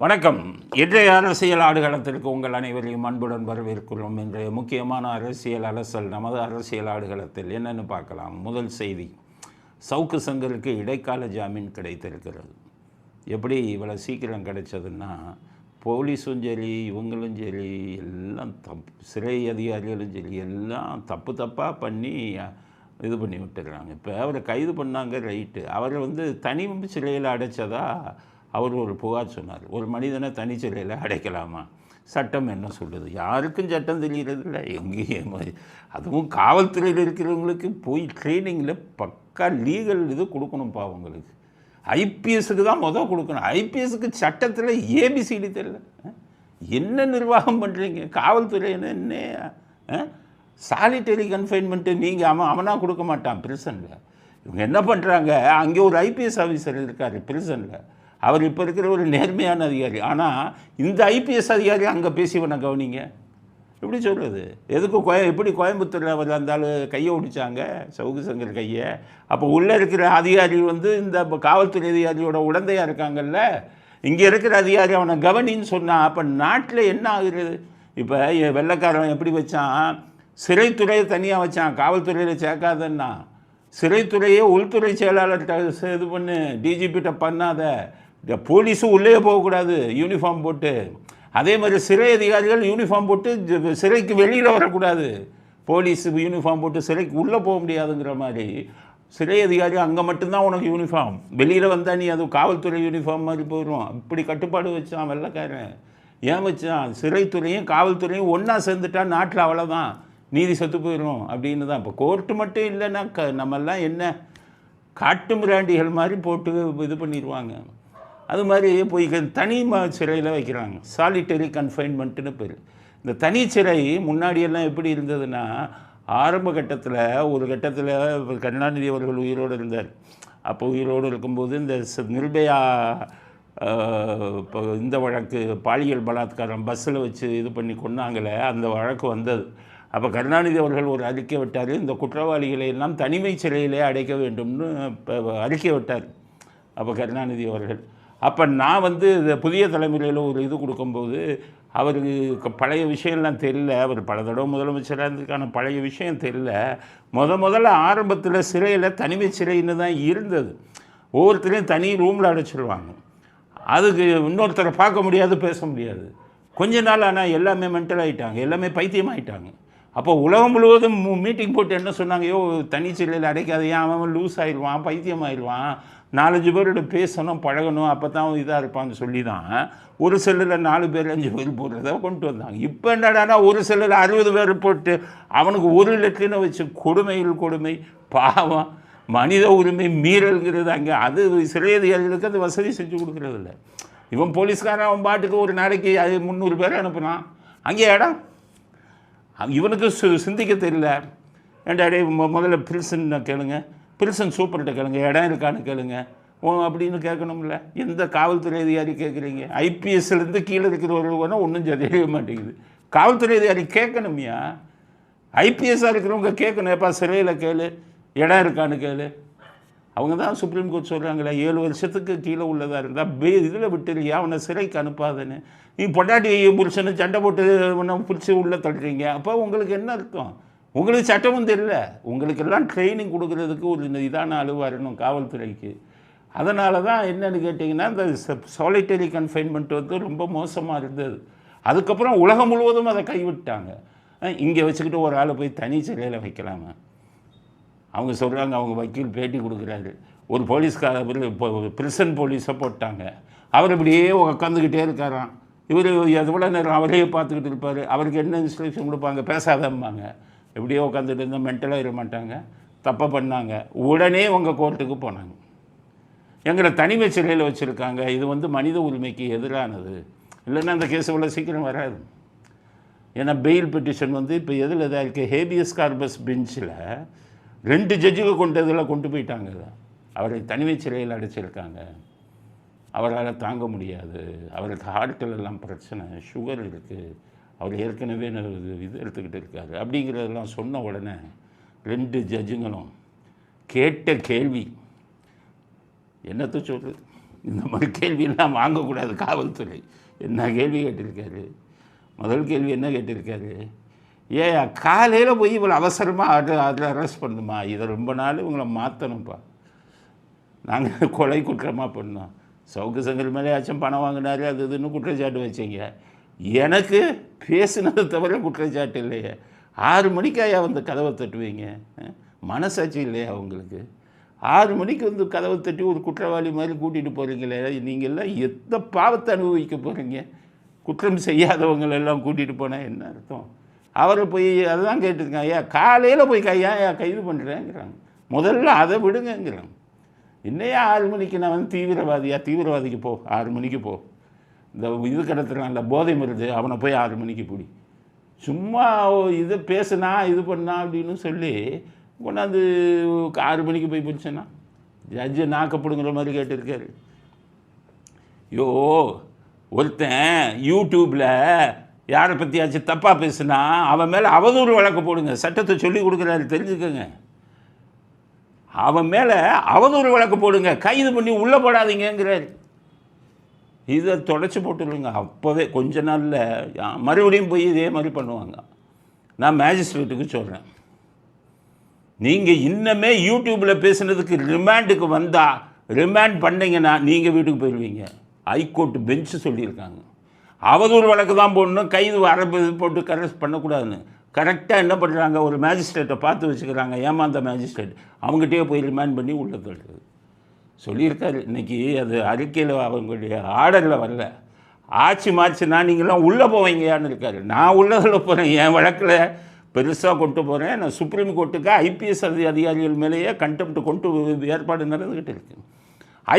வணக்கம். இன்றைய அரசியல் ஆடுகளத்திற்கு உங்கள் அனைவரையும் அன்புடன் வரவேற்கிறோம். இன்றைய முக்கியமான அரசியல் அலசல் நமது அரசியல் ஆடுகளத்தில் என்னென்னு பார்க்கலாம். முதல் செய்தி, சவுக்கு சங்கருக்கு இடைக்கால ஜாமீன் கிடைத்திருக்கிறது. எப்படி இவ்வளோ சீக்கிரம் கிடைச்சதுன்னா, போலீஸும் சரி, இவங்களும் சரி, எல்லாம் சிறை அதிகாரிகளும் சரி, எல்லாம் தப்பாக பண்ணி இது பண்ணி விட்டுடுறாங்க. இப்போ அவரை கைது பண்ணாங்க, ரைட்டு. அவரை தனி சிறையில் அடைச்சதா அவர் ஒரு புகார் சொன்னார். ஒரு மனிதனை தனி சிறையில் அடைக்கலாமா? சட்டம் என்ன சொல்லுது? யாருக்கும் சட்டம் தெரியறதில்ல. எங்கேயும் அதுவும் காவல்துறையில் இருக்கிறவங்களுக்கு போய் ட்ரைனிங்கில் பக்கா லீகல் இது கொடுக்கணும்ப்பா. அவங்களுக்கு ஐபிஎஸ்க்கு தான் கொடுக்கணும். ஐபிஎஸ்க்கு சட்டத்தில் ஏபிசிடி தெரியல. என்ன நிர்வாகம் பண்ணுறீங்க? காவல்துறைன்னு என்ன சாலிட்டரி கன்ஃபைன்மெண்ட்டு நீங்கள் அவனாக கொடுக்க மாட்டான் பிரிசனில். இவங்க என்ன பண்ணுறாங்க, அங்கே ஒரு ஐபிஎஸ் ஆஃபீஸர் இருக்கார் பிரிசனில். அவர் இப்போ இருக்கிற ஒரு நேர்மையான அதிகாரி. ஆனால் இந்த ஐபிஎஸ் அதிகாரி அங்கே பேசிவனை கவனிங்க. எப்படி சொல்கிறது? எதுக்கு எப்படி கோயம்புத்தூரில் அவர் இருந்தாலும் கையை ஒடிச்சாங்க, சவுக்கு சங்கர் கையை. அப்போ உள்ளே இருக்கிற அதிகாரி இந்த காவல்துறை அதிகாரியோட உடந்தையாக இருக்காங்கல்ல. இங்கே இருக்கிற அதிகாரி அவனை கவனின்னு சொன்னான். அப்போ நாட்டில் என்ன ஆகுறது? இப்போ வெள்ளைக்காரன் எப்படி வச்சான், சிறைத்துறையை தனியாக வச்சான், காவல்துறையில் சேர்க்காதன்னா. சிறைத்துறையே உள்துறை செயலாளர்கிட்ட இது பண்ணு, டிஜிபிகிட்ட பண்ணாத. போலீஸும் உள்ளே போகக்கூடாது யூனிஃபார்ம் போட்டு. அதே மாதிரி சிறை அதிகாரிகள் யூனிஃபார்ம் போட்டு சிறைக்கு வெளியில் வரக்கூடாது. போலீஸு யூனிஃபார்ம் போட்டு சிறைக்கு உள்ளே போக முடியாதுங்கிற மாதிரி சிறை அதிகாரி அங்கே மட்டும்தான் உனக்கு யூனிஃபார்ம். வெளியில் வந்தால் நீ அது காவல்துறை யூனிஃபார்ம் மாதிரி போயிடும். இப்படி கட்டுப்பாடு வச்சான் வெள்ளைக்காரன். ஏன் வச்சான்? சிறைத்துறையும் காவல்துறையும் ஒன்றா சேர்ந்துட்டா நாட்டில் அவ்வளோதான், நீதி செத்து போயிடும் அப்படின்னு தான். இப்போ கோர்ட்டு மட்டும் இல்லைன்னா நம்மெல்லாம் என்ன காட்டு மிராண்டிகள் மாதிரி போட்டு இது பண்ணிடுவாங்க. அது மாதிரி போய் தனி சிறையில் வைக்கிறாங்க. சாலிட்டரி கன்ஃபைன்மெண்ட்டுன்னு பேர். இந்த தனி சிறை முன்னாடியெல்லாம் எப்படி இருந்ததுன்னா, ஆரம்ப கட்டத்தில் ஒரு கட்டத்தில் கருணாநிதி அவர்கள் உயிரோடு இருந்தார். அப்போ உயிரோடு இருக்கும்போது இந்த நிர்பயா இப்போ இந்த வழக்கு பாலியல் பலாத்காரம் பஸ்ஸில் வச்சு இது பண்ணி கொண்டாங்களே, அந்த வழக்கு வந்தது. அப்போ கருணாநிதி அவர்கள் ஒரு அறிக்கை விட்டார், இந்த குற்றவாளிகளை எல்லாம் தனிமை சிறையிலே அடைக்க வேண்டும்னு அறிக்கை விட்டார் அப்போ கருணாநிதி அவர்கள். அப்போ நான் இந்த புதிய தலைமுறையில் ஒரு இது கொடுக்கும்போது அவருக்கு பழைய விஷயம்லாம் தெரியல. அவர் பல தடவை முதலமைச்சராக இருந்ததுக்கான பழைய விஷயம் தெரியல. முதல்ல ஆரம்பத்தில் சிறையில் தனிமை சிறைன்னு தான் இருந்தது. ஒவ்வொருத்தரையும் தனி ரூமில் அடைச்சிடுவாங்க. அதுக்கு இன்னொருத்தரை பார்க்க முடியாது, பேச முடியாது. கொஞ்ச நாள் ஆனால் எல்லாமே மென்டல் ஆகிட்டாங்க, எல்லாமே பைத்தியமாகிட்டாங்க. அப்போ உலகம் முழுவதும் மீட்டிங் போட்டு என்ன சொன்னாங்க, தனி சிறையில் அடைக்காதையா, அவன் லூஸ் ஆயிடுவான், பைத்தியம் ஆயிடுவான், 4-5 பேரோட பேசணும் பழகணும், அப்போ தான் இதாக இருப்பான்னு சொல்லி தான் ஒரு செல்லில் 4 பேர் 5 பேர் போடுறத கொண்டு வந்தாங்க. இப்போ என்னடானா ஒரு செல்லில் 60 பேர் போட்டு அவனுக்கு 1 லட்சம்னு வச்சு கொடுமை பாவம், மனித உரிமை மீறல்ங்கிறது அங்கே. அது சிறை அதிகாரிகளுக்கு அது வசதி செஞ்சு கொடுக்குறதில்ல. இவன் போலீஸ்காரன் அவன் பாட்டுக்கு ஒரு நாளைக்கு 300 பேர் அனுப்புனான். அங்கே இடம் இவனுக்கு சிந்திக்க தெரியல. ஏன்டா முதல்ல பிரிசன் கேளுங்க, பிரிசன் சூப்பர்கிட்ட கேளுங்க, இடம் இருக்கான்னு கேளுங்க அப்படின்னு கேட்கணும்ல. எந்த காவல்துறை அதிகாரி கேட்குறீங்க? ஐபிஎஸ்லேருந்து கீழே இருக்கிறவர்கள் ஒன்றும் தெரிய மாட்டேங்குது. காவல்துறை அதிகாரி கேட்கணும்யா. ஐபிஎஸ்ஸாக இருக்கிறவங்க கேட்கணும், எப்பா சிறையில் கேளு, இடம் இருக்கான்னு கேளு. அவங்க தான் சுப்ரீம் கோர்ட் சொல்கிறாங்களே, 7 வருஷத்துக்கு கீழே உள்ளதாக இருந்தால் இதில் விட்டுருக்கியா, அவனை சிறைக்கு அனுப்பாதுன்னு. நீ பொண்டாட்டி புருஷனு சண்டை போட்டு பிடிச்சி உள்ளே தள்ளுறீங்க. அப்போ உங்களுக்கு என்ன அர்த்தம்? உங்களுக்கு சட்டமும் தெரியல. உங்களுக்கெல்லாம் ட்ரைனிங் கொடுக்குறதுக்கு ஒரு இதான அளவு வரணும் காவல்துறைக்கு. அதனால தான் என்னென்னு கேட்டிங்கன்னா, இந்த சாலிட்டரி கன்ஃபைன்மெண்ட் ரொம்ப மோசமாக இருந்தது. அதுக்கப்புறம் உலகம் முழுவதும் அதை கைவிட்டாங்க. இங்கே வச்சுக்கிட்டு ஒரு ஆளை போய் தனி சிறையில் வைக்கலாமா? அவங்க சொல்கிறாங்க, அவங்க வக்கீல் பேட்டி கொடுக்குறாரு, ஒரு போலீஸ்காரர் பிரிசன் போலீஸை போட்டாங்க, அவர் இப்படியே உட்காந்துக்கிட்டே இருக்காராம். இவர் எவ்வளோ நேரம் அவரையே பார்த்துக்கிட்டு இருப்பார். அவருக்கு என்ன இன்ஸ்ட்ரக்ஷன் கொடுப்பாங்க? பேசாதம்பாங்க. எப்படியோ உட்காந்துட்டு இருந்தால் மென்டலாக இருக்க மாட்டாங்க. தப்பை பண்ணாங்க, உடனே உங்கள் கோர்ட்டுக்கு போனாங்க. எங்களை தனிமை சிறையில் வச்சுருக்காங்க, இது மனித உரிமைக்கு எதிரானது, இல்லைன்னா அந்த கேஸ் இவ்வளோ சீக்கிரம் வராது. ஏன்னா பெயில் பெட்டிஷன் இப்போ எதில் இதாக இருக்குது, ஹேபியஸ் கார்பஸ் பெஞ்சில் 2 ஜட்ஜுக்கு கொண்டு போயிட்டாங்க. அவரை தனிமை சிறையில் அடைச்சிருக்காங்க. அவரால் தாங்க முடியாது, அவருக்கு ஹார்ட்டில் எல்லாம் பிரச்சனை, சுகர் இருக்குது, அவர் ஏற்கனவே இது எடுத்துக்கிட்டு இருக்காரு அப்படிங்கிறதெல்லாம் சொன்ன உடனே 2 ஜட்ஜுங்களும் கேட்ட கேள்வி என்னத்தை சொல்லுது? இந்த மாதிரி கேள்வியெல்லாம் வாங்கக்கூடாது. காவல்துறை என்ன கேள்வி கேட்டிருக்காரு? முதல் கேள்வி என்ன கேட்டிருக்காரு? காலையில் போய் இவ்வளோ அவசரமாக அதில் அரெஸ்ட் பண்ணுமா? இதை ரொம்ப நாள் இவங்களை மாற்றணும்ப்பா. நாங்கள் கொலை குற்றமாக பண்ணோம். சவுக்கு சங்கர் மேலேயாச்சும் பணம் வாங்கினாரு, அது இதுன்னு குற்றச்சாட்டு வச்சிங்க. எனக்கு பேசுனது தவிர குற்றச்சாட்டு இல்லையே. 6 மணிக்காயா வந்து கதவை தட்டுவீங்க? மனசாட்சி இல்லையா உங்களுக்கு? 6 மணிக்கு வந்து கதவை தட்டி ஒரு குற்றவாளி மாதிரி கூட்டிகிட்டு போகிறீங்களே, நீங்கள்லாம் எந்த பாவத்தை அனுபவிக்க போகிறீங்க? குற்றம் செய்யாதவங்களெல்லாம் கூட்டிகிட்டு போனால் என்ன அர்த்தம்? அவரை போய் அதுதான் கேட்டிருக்காங்க. காலையில் போய் கைது பண்ணுறேங்கிறாங்க. முதல்ல அதை விடுங்கிறாங்க. இன்னையா 6 மணிக்கு நான் வந்து தீவிரவாதிக்கு போ, 6 மணிக்கு போ. இந்த இது கடத்துறான்ல போதை மருந்து, அவனை போய் 6 மணிக்கு பிடி. சும்மா இதை பேசுனா இது பண்ணா அப்படின்னு சொல்லி கொண்டாந்து 6 மணிக்கு போய் பிடிச்சேன்னா ஜட்ஜு நாக்கப்படுங்கிற மாதிரி கேட்டிருக்காரு. ஒருத்தன் யூடியூப்பில் யாரை பற்றியாச்சும் தப்பாக பேசுனா அவன் மேலே அவதூறு வழக்கு போடுங்க. சட்டத்தை சொல்லி கொடுக்குறாரு, தெரிஞ்சுக்கோங்க. அவன் மேலே அவதூறு வழக்கு போடுங்க, கைது பண்ணி உள்ளே போடாதீங்கிறாரு. இதை தொடச்சி போட்டுருங்க. அப்போவே கொஞ்ச நாளில் மறுபடியும் போய் இதே மாதிரி பண்ணுவாங்க. நான் மேஜிஸ்ட்ரேட்டுக்கு சொல்கிறேன், நீங்கள் இன்னமே யூடியூப்பில் பேசுனதுக்கு ரிமாண்டுக்கு வந்தால் ரிமாண்ட் பண்ணிங்கன்னா நீங்கள் வீட்டுக்கு போயிடுவீங்க. ஹைகோர்ட்டு பெஞ்சு சொல்லியிருக்காங்க. அவதூறு வழக்கு தான் போடணும், கைது அரபு போட்டு கரெக்ட் பண்ணக்கூடாதுன்னு. கரெக்டாக என்ன பண்ணுறாங்க, ஒரு மேஜிஸ்ட்ரேட்டை பார்த்து வச்சுக்கிறாங்க, ஏமாந்த மேஜிஸ்ட்ரேட். அவங்ககிட்டயே போய் ரிமாண்ட் பண்ணி உள்ள தள்ளுறது சொல்லியிருக்காரு. இன்றைக்கி அது அறிக்கையில் அவங்களுடைய ஆர்டரில் வரல. ஆட்சி மாச்சுன்னா நீங்களாம் உள்ளே போவீங்கயான்னு இருக்காரு. நான் உள்ளதில் போகிறேன், என் வழக்கில் பெருசாக கொண்டு போகிறேன். நான் சுப்ரீம் கோர்ட்டுக்கு ஐபிஎஸ் அதிகாரிகள் மேலேயே கண்டெம்ட் கொண்டு ஏற்பாடு நடந்துக்கிட்டு இருக்கு.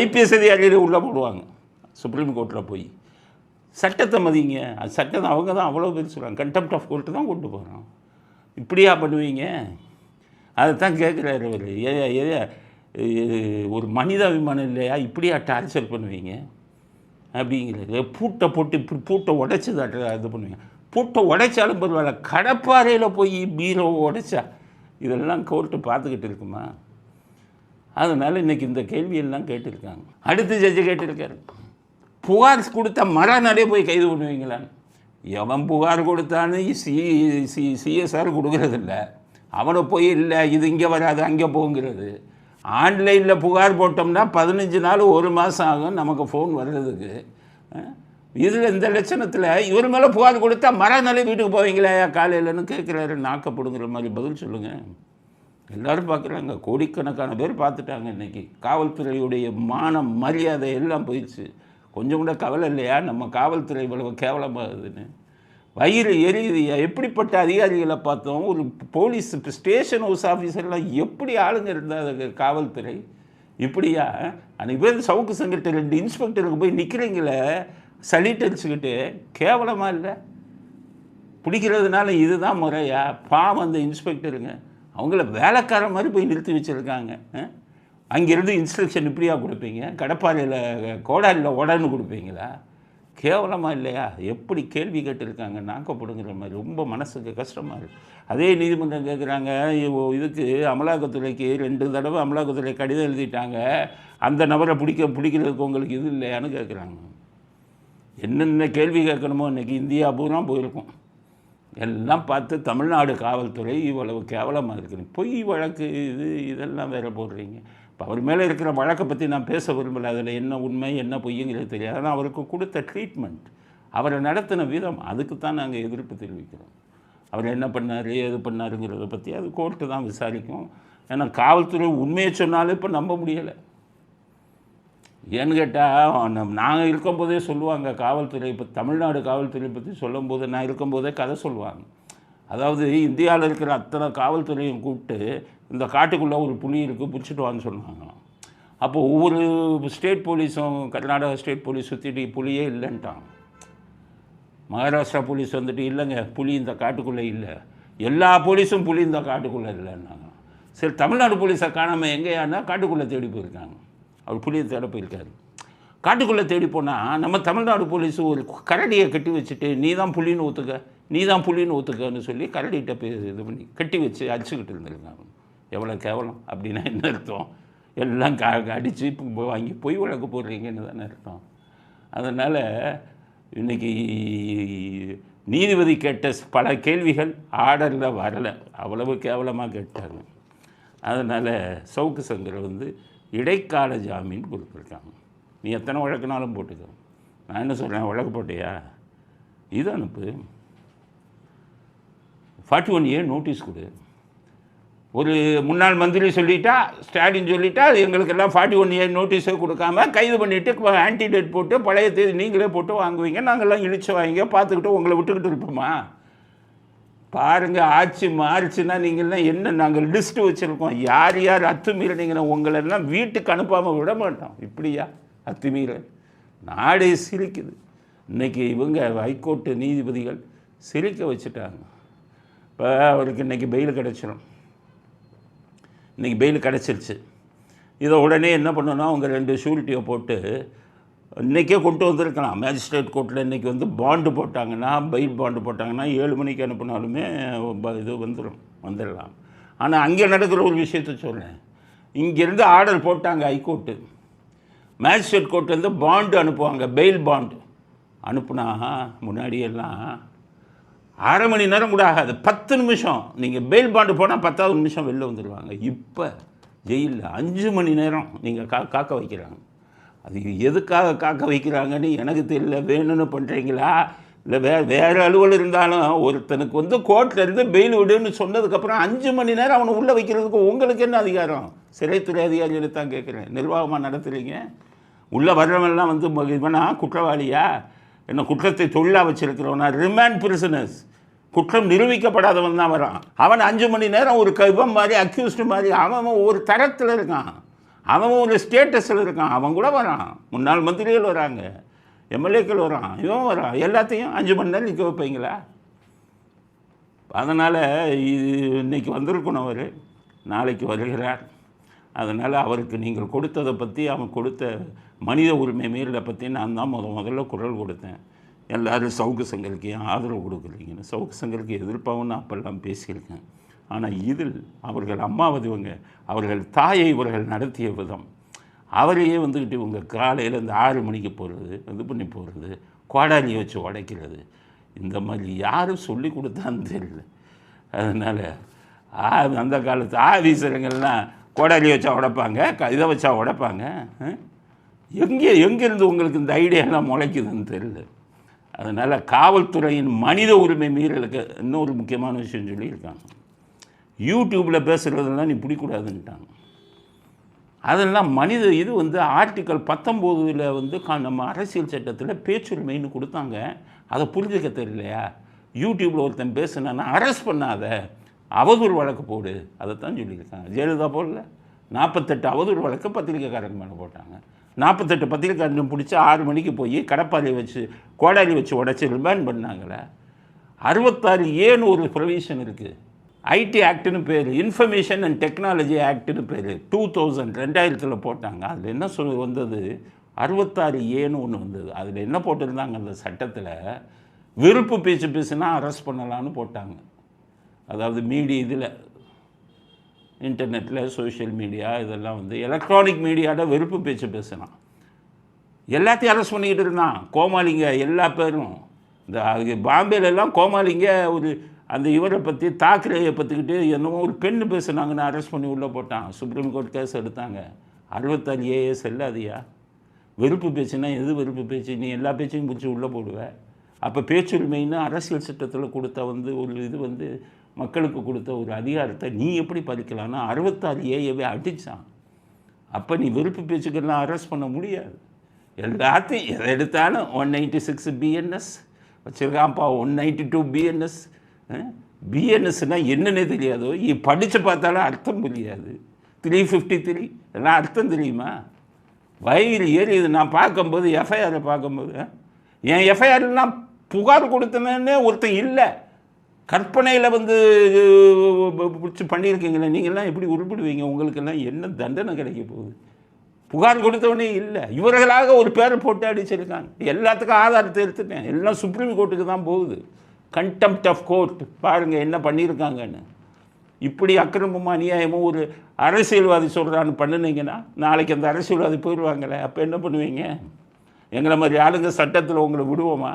ஐபிஎஸ் அதிகாரிகள் உள்ளே போடுவாங்க சுப்ரீம் கோர்ட்டில் போய். சட்டத்தை மதிங்க, அது சட்டத்தை அவங்க தான் அவ்வளோ பேர் சொல்கிறாங்க. கண்டெம்ட் ஆஃப் கோர்ட்டு தான் கொண்டு போகிறோம். இப்படியா பண்ணுவீங்க? அதை தான் கேட்குறாரு அவர். ஒரு மனிதாபிமானம் இல்லையா? இப்படியா டார்ச்சர் பண்ணுவீங்க அப்படிங்கிறது. பூட்டை போட்டு இப்படி பூட்டை உடைச்சி இது பண்ணுவீங்க. பூட்டை உடைச்சாலும் பரவாயில்ல, கடப்பாறையில் போய் பீரோவை உடைச்சா இதெல்லாம் கோர்ட்டு பார்த்துக்கிட்டு இருக்குமா? அதனால் இன்றைக்கி இந்த கேள்வியெல்லாம் கேட்டிருக்காங்க. அடுத்த ஜட்ஜு கேட்டிருக்காரு, புகார் கொடுத்தா மறுநாளே போய் கைது பண்ணுவீங்களான்னு. எவன் புகார் கொடுத்தான்னு சிஎஸ்ஆர் கொடுக்கறதில்ல. அவனை போய் இல்லை இது இங்கே வராது அங்கே போங்கிறது. ஆன்லைனில் புகார் போட்டோம்னா 15 நாள் 1 மாதம் ஆகும் நமக்கு ஃபோன் வர்றதுக்கு. இதில் இந்த லட்சணத்தில் இவர் மேலே புகார் கொடுத்தா மறுநாளே வீட்டுக்கு போவீங்களா காலையிலன்னு கேட்குறாரு. நாக்கப்படுங்கிற மாதிரி பதில் சொல்லுங்கள். எல்லோரும் பார்க்குறாங்க, கோடிக்கணக்கான பேர் பார்த்துட்டாங்க. இன்றைக்கி காவல்துறையுடைய மானம் மரியாதை எல்லாம் போயிடுச்சு. கொஞ்சம் கூட கவலை இல்லையா நம்ம காவல்துறை இவ்வளவு கேவலமாகுதுன்னு? வயிறு எரியுதுயா. எப்படிப்பட்ட அதிகாரிகளை பார்த்தோம். ஒரு போலீஸ் ஸ்டேஷன் ஹவுஸ் ஆஃபீஸர்லாம் எப்படி ஆளுங்க இருந்தால் அது காவல்துறை இப்படியா? அன்றைக்கி பேர் சவுக்கு சங்கர்கிட்ட 2 இன்ஸ்பெக்டருக்கு போய் நிற்கிறீங்களே சலிட்டு அடிச்சுக்கிட்டு, கேவலமாக இல்லை? பிடிக்கிறதுனால இதுதான் முறையா? பாவம் அந்த இன்ஸ்பெக்டருங்க, அவங்கள வேலைக்கார மாதிரி போய் நிறுத்தி வச்சுருக்காங்க. அங்கேருந்து இன்ஸ்ட்ரக்ஷன் இப்படியா கொடுப்பீங்க? கடப்பாறையில் கோடாலியில் உடன்னு கொடுப்பீங்களா? கேவலமாக இல்லையா? எப்படி கேள்வி கேட்டிருக்காங்க, நாக்கப்படுங்கிற மாதிரி. ரொம்ப மனசுக்கு கஷ்டமாக இருக்குது. அதே நீதிமன்றம் கேட்குறாங்க, இதுக்கு அமலாக்கத்துறைக்கு 2 தடவை அமலாக்கத்துறை கடிதம் எழுதிட்டாங்க, அந்த நபரை பிடிக்கிறதுக்கு உங்களுக்கு இது இல்லையான்னு கேட்குறாங்க. என்னென்ன கேள்வி கேட்கணுமோ இன்றைக்கி இந்தியா பூரா போயிருக்கும். எல்லாம் பார்த்து தமிழ்நாடு காவல்துறை இவ்வளவு கேவலமாக இருக்குது. பொய் வழக்கு இதெல்லாம் வேறு போடுறீங்க. இப்போ அவர் மேலே இருக்கிற வழக்கை பற்றி நான் பேச விரும்பலை. அதில் என்ன உண்மை என்ன பொய்யுங்கிறது தெரியாது. ஆனால் அவருக்கு கொடுத்த ட்ரீட்மெண்ட், அவரை நடத்தின விதம், அதுக்கு தான் நாங்கள் எதிர்ப்பு தெரிவிக்கிறோம். அவர் என்ன பண்ணார் எது பண்ணாருங்கிறத பற்றி அது கோர்ட்டு தான் விசாரிக்கும். ஏன்னா காவல்துறை உண்மையை சொன்னாலும் இப்போ நம்ப முடியலை. ஏன்னு கேட்டால் நாங்கள் இருக்கும்போதே சொல்லுவாங்க காவல்துறை, இப்போ தமிழ்நாடு காவல்துறை பற்றி சொல்லும்போது நான் இருக்கும்போதே கதை சொல்லுவாங்க. அதாவது இந்தியாவில் இருக்கிற அத்தனை காவல்துறையும் கூப்பிட்டு இந்த காட்டுக்குள்ளே ஒரு புலி இருக்குது பிடிச்சிட்டு வான்னு சொன்னாங்க. அப்போ ஒவ்வொரு ஸ்டேட் போலீஸும் கர்நாடகா ஸ்டேட் போலீஸ் சுற்றிட்டு புலியே இல்லைன்ட்டாங்க. மகாராஷ்டிரா போலீஸ் வந்துட்டு இல்லைங்க புலி இந்த காட்டுக்குள்ளே இல்லை, எல்லா போலீஸும் புலி இந்த காட்டுக்குள்ளே இல்லைன்னாங்க. சரி, தமிழ்நாடு போலீஸை காணாமல் எங்கேயானா காட்டுக்குள்ளே தேடி போயிருக்காங்க. அவர் புலியை தேட போயிருக்காரு. காட்டுக்குள்ளே தேடி போனால் நம்ம தமிழ்நாடு போலீஸு ஒரு கரடியை கட்டி வச்சுட்டு நீ தான் புலின்னு ஒத்துக்கன்னு சொல்லி கரடிகிட்ட இது பண்ணி கட்டி வச்சு அடிச்சுக்கிட்டு இருந்திருக்காங்க. எவ்வளோ கேவலம் அப்படின்னா என்ன அர்த்தம்? எல்லாம் அடித்து வாங்கி பொய் வழக்கு போடுறீங்கன்னு தானே அர்த்தம். அதனால் இன்றைக்கி நீதிபதி கேட்ட பல கேள்விகள் ஆர்டரில் வரலை, அவ்வளவு கேவலமாக கேட்டாங்க. அதனால் சவுக்கு சங்கரை வந்து இடைக்கால ஜாமீன் கொடுத்துருக்காங்க. நீ எத்தனை வழக்குனாலும் போட்டுக்க. நான் என்ன சொல்கிறேன், வழக்கு போட்டியா, இது அனுப்பு, 41A நோட்டீஸ் கொடு. ஒரு முன்னாள் மந்திரி சொல்லிட்டா, ஸ்டாலின் சொல்லிட்டா, அது எங்களுக்கெல்லாம் 41A நோட்டீஸை கொடுக்காம கைது பண்ணிவிட்டு ஆன்டிடேட் போட்டு பழைய தேதி நீங்களே போட்டு வாங்குவீங்க, நாங்கள்லாம் இழிச்சு வாங்க பார்த்துக்கிட்டு உங்களை விட்டுக்கிட்டு இருப்போமா? பாருங்கள், ஆட்சி மாறிச்சுன்னா நீங்கள்லாம் என்ன, நாங்கள் லிஸ்ட்டு வச்சுருக்கோம், யார் யார் அத்துமீறினீங்கன்னா உங்களெல்லாம் வீட்டுக்கு அனுப்பாமல் விட மாட்டோம். இப்படியா அத்துமீறல்? நாடே சிரிக்குது. இன்றைக்கி இவங்க ஹைகோர்ட்டு நீதிபதிகள் சிரிக்க வச்சுட்டாங்க. இப்போ அவருக்கு இன்றைக்கி பெயில் கிடச்சிடும். இன்றைக்கி பெயில் கிடச்சிருச்சு. இதை உடனே என்ன பண்ணணும், அவங்க 2 ஷூரிட்டியை போட்டு இன்றைக்கே கொண்டு வந்திருக்கலாம். மேஜிஸ்ட்ரேட் கோர்ட்டில் இன்றைக்கி வந்து பாண்டு போட்டாங்கன்னா, பெயில் பாண்டு போட்டாங்கன்னா 7 மணிக்கு அனுப்பினாலுமே இது வந்துடலாம். ஆனால் அங்கே நடக்கிற ஒரு விஷயத்த சொல்கிறேன். இங்கேருந்து ஆர்டர் போட்டாங்க ஹைகோர்ட்டு, மேஜிஸ்ட்ரேட் கோர்ட்லேருந்து பாண்டு அனுப்புவாங்க, பெயில் பாண்டு அனுப்புனா முன்னாடியெல்லாம் 1/2 மணி நேரம் கூட ஆகாது, 10 நிமிஷம். நீங்கள் பெயில் பாண்டு போனால் 10வது நிமிஷம் வெளில வந்துடுவாங்க. இப்போ ஜெயிலில் 5 மணி நேரம் நீங்கள் காக்க வைக்கிறாங்க. அது எதுக்காக காக்க வைக்கிறாங்கன்னு எனக்கு தெரியல. வேணும்னு பண்ணுறீங்களா, இல்லை வேறு அலுவல் இருந்தாலும் ஒருத்தனுக்கு வந்து கோர்ட்லேருந்து பெயில் விடுன்னு சொன்னதுக்கப்புறம் 5 மணி நேரம் அவனை உள்ளே வைக்கிறதுக்கு உங்களுக்கு என்ன அதிகாரம்? சிறைத்துறை அதிகாரிகளை தான் கேட்குறேன். நிர்வாகமாக நடத்துகிறீங்க. உள்ளே வர்றவன்லாம் வந்து இவனா குற்றவாளியா, என்ன குற்றத்தை தொழிலாக வச்சுருக்கிறவனா? ரிமாண்ட் பிரிசனர்ஸ், குற்றம் நிரூபிக்கப்படாதவன் தான் வரான். அவன் 5 மணி நேரம் ஒரு இவன் மாதிரி அக்யூஸ்டு மாதிரி அவன் ஒரு தரத்தில் இருக்கான், அவன் ஒரு ஸ்டேட்டஸில் இருக்கான், அவன் கூட வரான். முன்னாள் மந்திரிகள் வராங்க, எம்எல்ஏக்கள் வரான், இவன் வரான். எல்லாத்தையும் 5 மணி நேரம் நிற்க வைப்பீங்களா? அதனால் இன்றைக்கி வந்திருக்கணும், அவர் நாளைக்கு வருகிறார். அதனால் அவருக்கு நீங்கள் கொடுத்ததை பற்றி, அவன் கொடுத்த மனித உரிமை மீறலை பற்றி நான் தான் முதல்ல குரல் கொடுத்தேன். எல்லோரும் சவுக்கு சங்கருக்கு ஏன் ஆதரவு கொடுக்குறீங்கன்னு. சவுக்கு சங்கருக்கு எதிர்ப்பாகவும் நான் அப்பெல்லாம் பேசியிருக்கேன். ஆனால் இதில் அவர்கள் அம்மாவதுவங்க, அவர்கள் தாயை இவர்கள் நடத்திய விதம், அவரையே வந்துக்கிட்டு இவங்க காலையில் இந்த 6 மணிக்கு போகிறது, இது பண்ணி போகிறது, கோடாலியை வச்சு உடைக்கிறது, இந்த மாதிரி யாரும் சொல்லி கொடுத்தான்னு தெரியல. அதனால் அந்த காலத்து ஆஃபீஸருங்கள்லாம் கோடாலியை வச்சா உடைப்பாங்க, இதை வச்சா உடைப்பாங்க. எங்கேருந்து உங்களுக்கு இந்த ஐடியாலாம் முளைக்குதுன்னு தெரியல. அதனால் காவல்துறையின் மனித உரிமை மீறலுக்கு இன்னொரு முக்கியமான விஷயம் சொல்லியிருக்காங்க. யூடியூப்பில் பேசுகிறதெல்லாம் நீ பிடிக்கூடாதுன்ட்டாங்க. அதெல்லாம் மனித இது வந்து ஆர்டிக்கல் 19 வந்து நம்ம அரசியல் சட்டத்தில் பேச்சுரிமைன்னு கொடுத்தாங்க. அதை புரிஞ்சுக்க தெரியலையா? யூடியூப்பில் ஒருத்தன் பேசுனான்னா அரெஸ்ட் பண்ணாத, அவதூறு வழக்கு போடு, அதை தான் சொல்லியிருக்காங்க. ஜெயலலிதா போடல, 48 அவதூறு வழக்கு பத்திரிக்கைக்காரங்க மேலே போட்டாங்க. 48 பத்திரிக்கைக்காரன் பிடிச்சி 6 மணிக்கு போய் கடப்பாலையை வச்சு கோடாலி வச்சு உடச்சி ரிமாண்ட் பண்ணாங்களே. 66A ஒரு ப்ரொவிஷன் இருக்குது, ஐடி ஆக்டுன்னு பேர், இன்ஃபர்மேஷன் அண்ட் டெக்னாலஜி ஆக்டுன்னு பேர், 2000 போட்டாங்க. அதில் என்ன வந்தது, 66A ஒன்று வந்தது. அதில் என்ன போட்டிருந்தாங்க, அந்த சட்டத்தில் விருப்பு பேச்சு பேசுனா அரெஸ்ட் பண்ணலான்னு போட்டாங்க. அதாவது இதில் இன்டர்நெட்டில் சோஷியல் மீடியா இதெல்லாம் வந்து எலக்ட்ரானிக் மீடியாவில் வெறுப்பு பேச்சு பேசினான், எல்லாத்தையும் அரெஸ்ட் பண்ணிக்கிட்டு இருந்தான். கோமாளிங்க எல்லா பேரும், இந்த பாம்பேலெல்லாம் கோமாளிங்க ஒரு அந்த இவரை பற்றி தாக்கரேயை பற்றிக்கிட்டு என்னமோ ஒரு பெண்ணு பேசுனாங்கன்னு அரெஸ்ட் பண்ணி உள்ளே போட்டான். சுப்ரீம் கோர்ட் கேஸ் எடுத்தாங்க. 66A செல்லாதியா? வெறுப்பு பேச்சுன்னா எது வெறுப்பு பேச்சு? நீ எல்லா பேச்சையும் பிடிச்சி உள்ளே போடுவேன். அப்போ பேச்சுரிமைன்னு அரசியல் சட்டத்தில் கொடுத்த வந்து ஒரு இது வந்து மக்களுக்கு கொடுத்த ஒரு அதிகாரத்தை நீ எப்படி பறிக்கலான்னா 66A அடித்தான். அப்போ நீ வெறுப்பு பேச்சுக்கெல்லாம் அரெஸ்ட் பண்ண முடியாது. எல்லாத்தையும் எதை எடுத்தாலும் 196 BNS வச்சுருக்கான்ப்பா, 192 BNS. பிஎன்எஸ்னால் என்னன்னே தெரியாதோ, படித்து பார்த்தாலும் அர்த்தம் புரியாது. 353 எல்லாம் அர்த்தம் தெரியுமா? வயிறு ஏறி இது நான் பார்க்கும்போது எஃப்ஐஆரை பார்க்கும்போது, என் எஃப்ஐஆர்லாம் புகார் கொடுத்தனே ஒருத்தன் இல்லை, கற்பனையில் வந்து பிடிச்சி பண்ணியிருக்கீங்களே, நீங்கள்லாம் எப்படி உருப்பிடுவீங்க? உங்களுக்கெல்லாம் என்ன தண்டனை கிடைக்க போகுது? புகார் கொடுத்தவனே இல்லை, இவர்களாக ஒரு பேரை போட்டு அடிச்சிருக்காங்க. எல்லாத்துக்கும் ஆதாரத்தை எடுத்துட்டேன், எல்லாம் சுப்ரீம் கோர்ட்டுக்கு தான் போகுது. கண்டெம்ப்ட் ஆஃப் கோர்ட் பாருங்கள் என்ன பண்ணியிருக்காங்கன்னு. இப்படி அக்கிரமமும் அநியாயமும் ஒரு அரசியல்வாதி சொல்கிறான்னு பண்ணினீங்கன்னா நாளைக்கு அந்த அரசியல்வாதி போயிடுவாங்களே, அப்போ என்ன பண்ணுவீங்க? எங்களை மாதிரி ஆளுங்க சட்டத்தில் உங்களை விடுவோமா?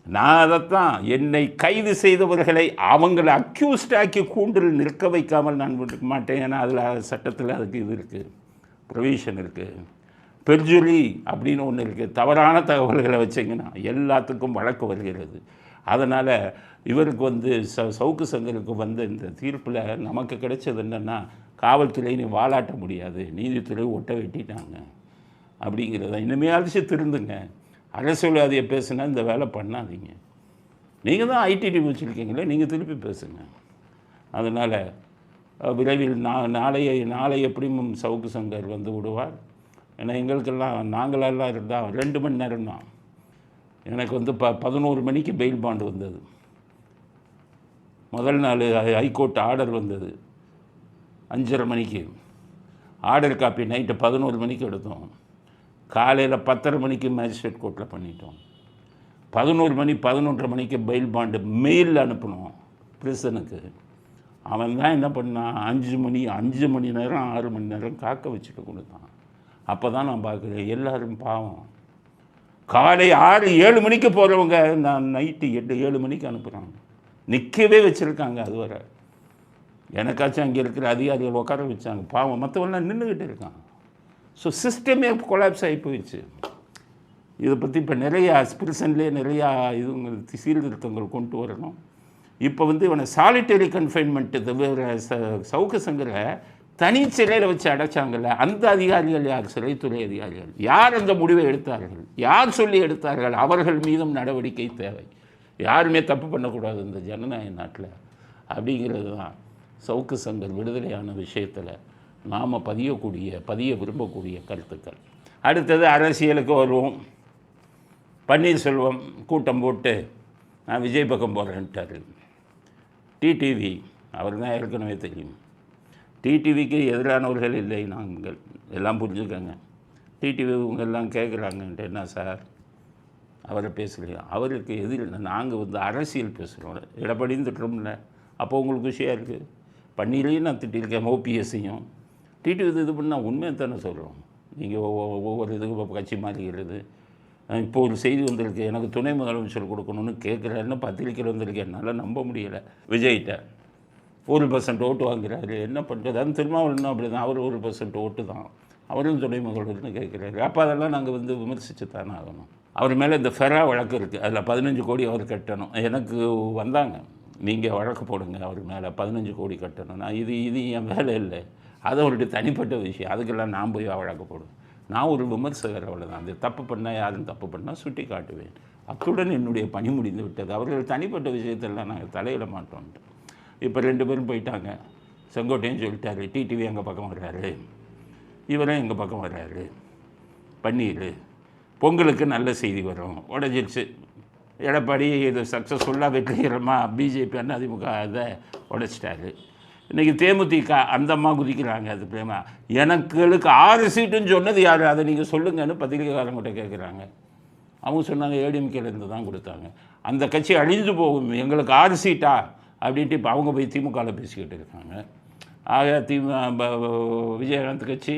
நான் அதைத்தான், என்னை கைது செய்தவர்களை அவங்களை அக்யூஸ்டாக்கி கூண்டில் நிற்க வைக்காமல் நான் விட்டுக்க மாட்டேன். ஏன்னா அதில் சட்டத்தில் அதுக்கு இது இருக்குது, ப்ரொவிஷன் இருக்குது. பெர்ஜுரி அப்படின்னு ஒன்று இருக்குது. தவறான தகவல்களை வச்சிங்கன்னா எல்லாத்துக்கும் வழக்கு வருகிறது. அதனால் இவருக்கு வந்து சவுக்கு சங்கருக்கு வந்த இந்த தீர்ப்பில் நமக்கு கிடைச்சது என்னென்னா, காவல்துறை நீ வாலாட்ட முடியாது, நீதித்துறை ஒட்ட வெட்டிட்டாங்க அப்படிங்கிறத. இனிமேல் அடிச்சு திருந்துங்க. அரசியல்வாதியை பேசுனா இந்த வேலை பண்ணாதீங்க. நீங்கள் தான் ஐடிடி வச்சுருக்கீங்களே, நீங்கள் திருப்பி பேசுங்க. அதனால் விரைவில் நாளை எப்படியும் சவுக்கு சங்கர் வந்து விடுவார். ஏன்னா எங்களுக்கெல்லாம் நாங்களெல்லாம் இருந்தால் 2 மணி நேரம் தான். எனக்கு வந்து 11 மணிக்கு பெயில் பாண்டு வந்தது. முதல் நாள் ஹைகோர்ட் ஆர்டர் வந்தது 5:30 மணிக்கு. ஆர்டர் காப்பி நைட்டு 11 மணிக்கு எடுத்தோம். காலையில் 10:30 மணிக்கு மேஜிஸ்ட்ரேட் கோர்ட்டில் பண்ணிட்டோம். 11 மணி 11:30 மணிக்கு பெயில் பாண்டு மெயிலில் அனுப்பணும் பிரிசனுக்கு. அவன் தான் என்ன பண்ணான், 5 மணி நேரம் 6 மணி நேரம் காக்க வச்சுட்டு கொடுத்தான். அப்போ தான் நான் பார்க்குறேன் எல்லோரும் பாவம். காலை 6-7 மணிக்கு போகிறவங்க நான் நைட்டு 8-7 மணிக்கு அனுப்புகிறாங்க. நிற்கவே வச்சுருக்காங்க. அது வர எனக்காச்சும் அங்கே இருக்கிற அதிகாரிகள் உட்கார வச்சாங்க. பாவம், மற்றவெல்லாம் நின்றுக்கிட்டு இருக்கான். ஸோ சிஸ்டமே கொலாப்ஸ் ஆகி போயிடுச்சு. இதை பற்றி இப்போ நிறையா பிரிசன்லேயே நிறையா இது சீர்திருத்தங்கள் கொண்டு வரணும். இப்போ வந்து இவனை சாலிட்டரி கன்ஃபைன்மெண்ட்டு வேறு சவுக்கு சங்கரை தனி சிறையில் வச்சு அடைச்சாங்கல்ல, அந்த அதிகாரிகள் யார்? சிறைத்துறை அதிகாரிகள். யார் அந்த முடிவை எடுத்தார்கள்? யார் சொல்லி எடுத்தார்கள்? அவர்கள் மீதும் நடவடிக்கை தேவை. யாருமே தப்பு பண்ணக்கூடாது இந்த ஜனநாயக நாட்டில் அப்படிங்கிறது தான் சவுக்கு சங்கர் விடுதலையான விஷயத்தில் நாம் பதிய விரும்பக்கூடிய கருத்துக்கள். அடுத்தது அரசியலுக்கு வருவோம். பன்னீர்செல்வம் கூட்டம் போட்டு நான் விஜய் பக்கம் போகிறேன்ட்டார். டிடிவி அவர் தான் ஏற்கனவே தெரியும். டிடிவிக்கு எதிரானவர்கள் இல்லை நாங்கள், எல்லாம் புரிஞ்சுக்கோங்க. டிடிவி இவங்க எல்லாம் கேட்குறாங்கன்ட்டு, என்ன சார் அவரை பேசலையா? அவருக்கு எதிரில்லை, நாங்கள் வந்து அரசியல் பேசுகிறோம். எடப்பாடியும் திட்டுறோம்ல, அப்போ உங்களுக்கு விஷயம் இருக்குது. பன்னீரையும் நான் திட்டிருக்கேன், ஓபிஎஸ்ஸையும். டிடிவி இது பண்ணால் உண்மையை தானே சொல்கிறோம். நீங்கள் ஒவ்வொரு இதுக்கு கட்சி மாறிக்கிறது. இப்போ ஒரு செய்தி வந்திருக்கு, எனக்கு துணை முதலமைச்சர் கொடுக்கணும்னு கேட்குறாருன்னு பத்திரிக்கையில் வந்திருக்கு. என்னால் நம்ப முடியலை. விஜய்கிட்ட 1% ஓட்டு வாங்குறாரு, என்ன பண்ணுறது? அது திருமாவளவன் அப்படி தான், அவர் 1% ஓட்டு தான், அவரும் துணை முதல்வர்னு கேட்குறாரு. அப்போ அதெல்லாம் நாங்கள் வந்து விமர்சித்து தானே ஆகணும். அவர் மேலே இந்த ஃபெரா வழக்கு இருக்குது, அதில் 15 கோடி அவர் கட்டணும். எனக்கு வந்தாங்க, நீங்கள் வழக்கு போடுங்க அவர் மேலே 15 கோடி கட்டணும். நான் இது என் வேலை இல்லை, அது அவருடைய தனிப்பட்ட விஷயம். அதுக்கெல்லாம் நான் போய் வழக்கு போடுவேன். நான் ஒரு விமர்சகர், அவ்வளோதான். அது தப்பு பண்ணால், யாரும் தப்பு பண்ணால் சுட்டி காட்டுவேன். அத்துடன் என்னுடைய பணி முடிந்து விட்டது. அவர்கள் தனிப்பட்ட விஷயத்தெல்லாம் நாங்கள் தலையிட மாட்டோன்ட்டு. இப்போ 2 பேரும் போயிட்டாங்க. செங்கோட்டையும் சொல்லிட்டாரு, டிடிவி எங்கள் பக்கம் வர்றாரு, இவரும் எங்கள் பக்கம் வர்றாரு. பன்னீர் பொங்கலுக்கு நல்ல செய்தி வரும், உடஞ்சிருச்சு. எடப்பாடி இது சக்ஸஸ்ஃபுல்லாக வெற்றிகரமாக பிஜேபி அதிமுக அதை உடைச்சிட்டாரு. இன்றைக்கி தேமுதிக அந்த அம்மா குதிக்கிறாங்க. அது பிரேமா எனக்கு 6 சீட்டுன்னு சொன்னது யார்? அதை நீங்கள் சொல்லுங்கன்னு பத்திரிகைக்காரங்கிட்ட கேட்குறாங்க. அவங்க சொன்னாங்க ஏடிஎம்கேலேருந்து தான் கொடுத்தாங்க. அந்த கட்சி அழிஞ்சு போகும், எங்களுக்கு 6 சீட்டா அப்படின்ட்டு இப்போ அவங்க போய் திமுகவில் பேசிக்கிட்டு இருக்காங்க. ஆக விஜயகாந்த் கட்சி,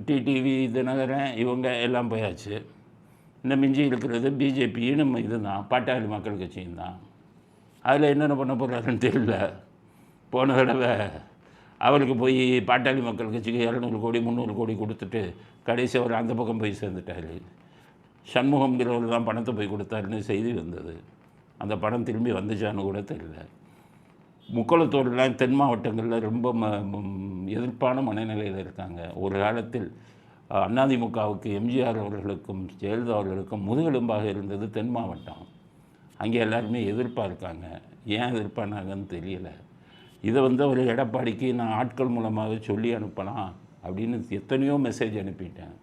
டிடிவி தினகரன் இவங்க எல்லாம் போயாச்சு. இந்த மிஞ்சி இருக்கிறது பிஜேபின்னு இது தான், பாட்டாளி மக்கள் கட்சியும் தான். அதில் என்னென்ன பண்ண போகிறாருன்னு தெரியல. போன தடவை அவருக்கு போய் பாட்டாளி மக்கள் கட்சிக்கு 200 கோடி 300 கோடி கொடுத்துட்டு கடைசி அவர் அந்த பக்கம் போய் சேர்ந்துட்டார். சண்முகம்ங்கிறவர் தான் பணத்தை போய் கொடுத்தாருன்னு செய்தி வந்தது. அந்த பணம் திரும்பி வந்துச்சான்னு கூட தெரியல. முக்குளத்தோடுலாம் தென் மாவட்டங்களில் ரொம்ப எதிர்ப்பான மனநிலையில் இருக்காங்க. ஒரு காலத்தில் அதிமுகவுக்கு எம்ஜிஆர் அவர்களுக்கும் ஜெயலலிதா அவர்களுக்கும் முதுகெலும்பாக இருந்தது தென் மாவட்டம். அங்கே எல்லாருமே எதிர்ப்பாக இருக்காங்க. ஏன் எதிர்ப்பானாங்கன்னு தெரியல. இதை வந்து ஒரு எடப்பாடிக்கு நான் ஆட்கள் மூலமாக சொல்லி அனுப்பலாம் அப்படின்னு எத்தனையோ மெசேஜ் அனுப்பிட்டேன்.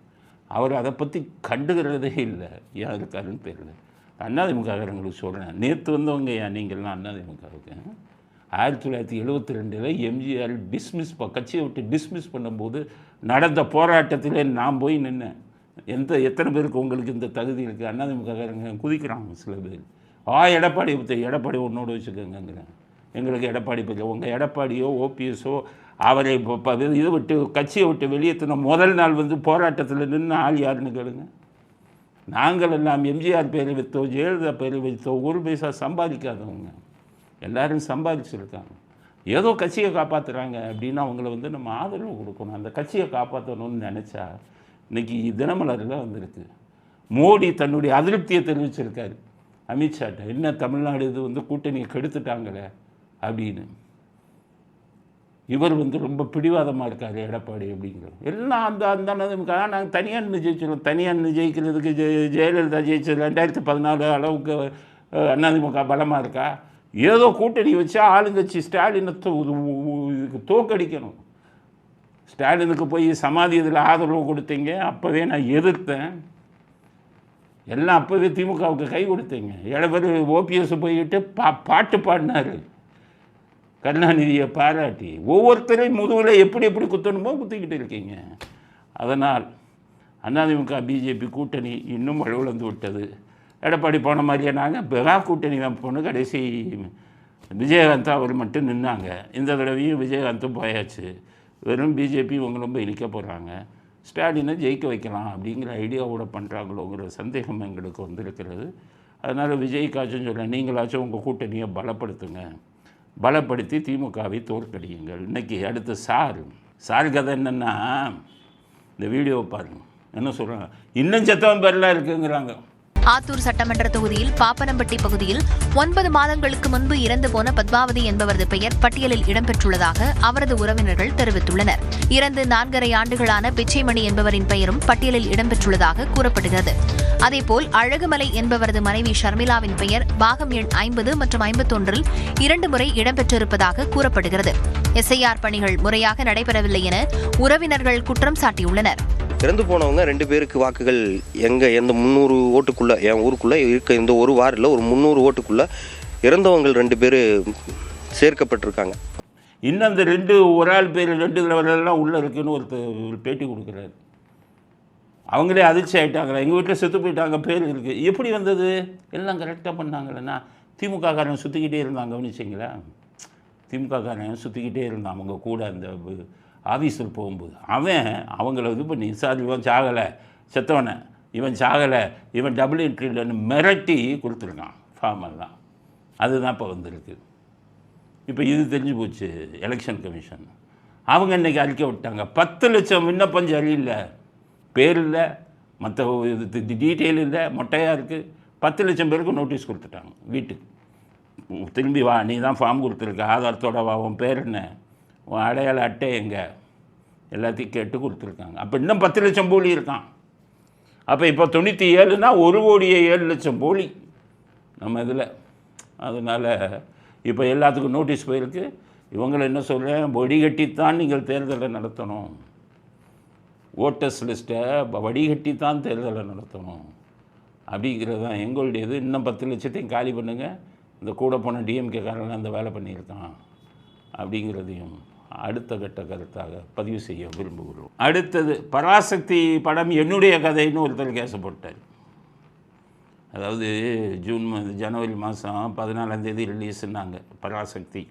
அவர் அதை பற்றி கண்டுக்கிறதே இல்லை. ஏன் இருக்காருன்னு தெரியல. அதிமுககாரங்களுக்கு சொல்கிறேன், நேற்று வந்தவங்க ஏன் நீங்கள்லாம் அதிமுகவுக்கு 1972 எம்ஜிஆர் கட்சியை விட்டு டிஸ்மிஸ் பண்ணும்போது நடந்த போராட்டத்திலே நான் போய் நின்னேன். எத்தனை பேருக்கு உங்களுக்கு இந்த தகுதி இருக்குது? அதிமுககாரங்க குதிக்கிறாங்க சில பேர். எடப்பாடி உன்னோட வச்சுக்கோங்கிறேன். எங்களுக்கு எடப்பாடி பற்றி. உங்கள் எடப்பாடியோ ஓபிஎஸோ அவரை இது விட்டு கட்சியை விட்டு வெளியேற்றின முதல் நாள் வந்து போராட்டத்தில் நின்று ஆள் யாருன்னு கேளுங்க. நாங்கள் எல்லாம் எம்ஜிஆர் பேரை வைத்தோ ஜெயலலிதா பேரை வைத்தோ ஒரு பைசா சம்பாதிக்காதவங்க, எல்லோரும் சம்பாதிச்சிருக்காங்க. ஏதோ கட்சியை காப்பாற்றுறாங்க அப்படின்னு அவங்கள வந்து நம்ம ஆதரவு கொடுக்கணும். அந்த கட்சியை காப்பாற்றணும்னு நினச்சா இன்றைக்கி தினமலரில் வந்திருக்கு. மோடி தன்னுடைய அதிருப்தியை தெரிவிச்சிருக்காரு அமித்ஷாட்ட, என்ன தமிழ்நாடு இது வந்து கூட்டணியை கெடுத்துட்டாங்களே அப்படின்னு. இவர் வந்து ரொம்ப பிடிவாதமாக இருக்கார் எடப்பாடி அப்படிங்கிறது. எல்லாம் அந்த அந்த நாங்கள் தனியாக நின்று ஜெயிச்சிடும். தனியாக நின்று ஜெயிக்கிறதுக்கு ஜெயலலிதா ஜெயிச்சது 2014 அளவுக்கு அதிமுக பலமாக இருக்கா? ஏதோ கூட்டணி வச்சா ஆளுங்கட்சி ஸ்டாலினை தோக்கடிக்கணும். ஸ்டாலினுக்கு போய் சமாதி இதில் ஆதரவு கொடுத்தீங்க, அப்போவே நான் எதிர்த்தேன். எல்லாம் அப்போவே திமுகவுக்கு கை கொடுத்தீங்க. பேர் ஓபிஎஸ் போய்கிட்டு பாட்டு பாடினார் கருணாநிதியை பாராட்டி. ஒவ்வொருத்தரையும் முதுகில் எப்படி எப்படி குத்தணுமோ குத்திக்கிட்டு இருக்கீங்க. அதனால் அதிமுக பிஜேபி கூட்டணி இன்னும் வலுவிழந்து விட்டது. எடப்பாடி போன மாதிரியே நாங்கள் பெகா கூட்டணி வைப்போன்னு கடைசி விஜயகாந்த் அவர் மட்டும் நின்னாங்க. இந்த தடவையும் விஜயகாந்தும் போயாச்சு. வெறும் பிஜேபி இவங்களும் போய் நிற்க போகிறாங்க. ஸ்டாலினை ஜெயிக்க வைக்கலாம் அப்படிங்கிற ஐடியாவோட பண்ணுறாங்களோங்கிற சந்தேகம் எங்களுக்கு வந்திருக்கிறது. அதனால் விஜய்க்காச்சும் சொல்ல, நீங்களாச்சும் உங்கள் கூட்டணியை பலப்படுத்துங்க, பலப்படுத்தி திமுகவை தோற்கடியுங்கள். இன்றைக்கி அடுத்து சார் கதை என்னென்னா, இந்த வீடியோவை பாருங்கள். என்ன சொல்கிறாங்க, இன்னும் சத்தம் பேரெலாம் இருக்குங்கிறாங்க. ஆத்தூர் சட்டமன்ற தொகுதியில் பாப்பனம்பட்டி பகுதியில் 9 மாதங்களுக்கு முன்பு இறந்து போன பத்மாவதி என்பவரது பெயர் பட்டியலில் இடம்பெற்றுள்ளதாக அவரது உறவினர்கள் தெரிவித்துள்ளனர். இறந்து 4.5 ஆண்டுகளான பிச்சைமணி என்பவரின் பெயரும் பட்டியலில் இடம்பெற்றுள்ளதாக கூறப்படுகிறது. அதேபோல் அழகுமலை என்பவரது மனைவி ஷர்மிளாவின் பெயர் பாகம் எண் 50 மற்றும் 51 2 முறை இடம்பெற்றிருப்பதாக கூறப்படுகிறது. எஸ்ஐஆர் பணிகள் முறையாக நடைபெறவில்லை என உறவினர்கள் குற்றம் சாட்டியுள்ளனர். இறந்து போனவங்க 2 பேருக்கு வாக்குகள் எந்த 300 ஓட்டுக்குள்ளே, என் ஊருக்குள்ளே இருக்க இந்த ஒரு வார்டில் ஒரு 300 ஓட்டுக்குள்ளே இறந்தவங்க 2 பேர் சேர்க்கப்பட்டிருக்காங்க. இன்னும் அந்த ஒரு ஆள் பேர் 2 லெவலெல்லாம் உள்ளே இருக்குன்னு ஒரு பேட்டி கொடுக்குறாரு. அவங்களே அதிர்ச்சி ஆகிட்டாங்களா, எங்கள் வீட்டில் செத்து போயிட்டாங்க, பேர் இருக்குது. எப்படி வந்தது? எல்லாம் கரெக்டாக பண்ணாங்களேன்னா. திமுககாரன் சுற்றிக்கிட்டே இருந்தாங்க, கவனிச்சிங்களா? திமுககாரன் சுற்றிக்கிட்டே இருந்தான் அவங்க கூட அந்த ஆஃபீஸில் போகும்போது. அவங்கள இது பண்ணி சார் இவன் சாகலை, செத்தவனை இவன் சாகலை, இவன் டபுள் என்ட்ரின்னு மிரட்டி கொடுத்துருக்கான் ஃபார்மெல்லாம். அதுதான் இப்போ வந்திருக்கு. இப்போ இது தெரிஞ்சு போச்சு எலெக்ஷன் கமிஷன். அவங்க இன்றைக்கி அறிக்கை விட்டாங்க, 10 லட்சம் விண்ணப்பம் சரியில்லை, பேர் இல்லை, மற்ற டீட்டெயில் இல்லை, மொட்டையாக இருக்குது. 10 லட்சம் பேருக்கு நோட்டீஸ் கொடுத்துட்டாங்க வீட்டுக்கு. திரும்பி வா, நீ தான் ஃபார்ம் கொடுத்துருக்க, ஆதாரத்தோட வா, உன் பேர் என்ன, உன் அடையாள அட்டை எங்கே, எல்லாத்தையும் கேட்டு கொடுத்துருக்காங்க. அப்போ இன்னும் 10 லட்சம் போலி இருக்கான். அப்போ இப்போ 97னா 1,07,00,000 போலி நம்ம இதில். அதனால் இப்போ எல்லாத்துக்கும் நோட்டீஸ் போயிருக்கு. இவங்களை என்ன சொல்கிறேன், வடிகட்டித்தான் நீங்கள் தேர்தலை நடத்தணும், ஓட்டர்ஸ் லிஸ்ட்டை வடிகட்டித்தான் தேர்தலை நடத்தணும் அப்படிங்கிறது தான் எங்களுடையது. இன்னும் 10 லட்சத்தையும் காலி பண்ணுங்கள், இந்த கூட போன டிஎம்கேக்காரன் அந்த வேலை பண்ணியிருக்கான் அப்படிங்கிறதையும் அடுத்த கட்ட கருத்தாக பதிவு செய்ய விரும்புகிறோம். அடுத்தது பராசக்தி படம் என்னுடைய கதைன்னு ஒருத்தர் கேச போட்டார். அதாவது ஜனவரி மாதம் 14ஆம் தேதி ரிலீஸ்னாங்க பராசக்தி.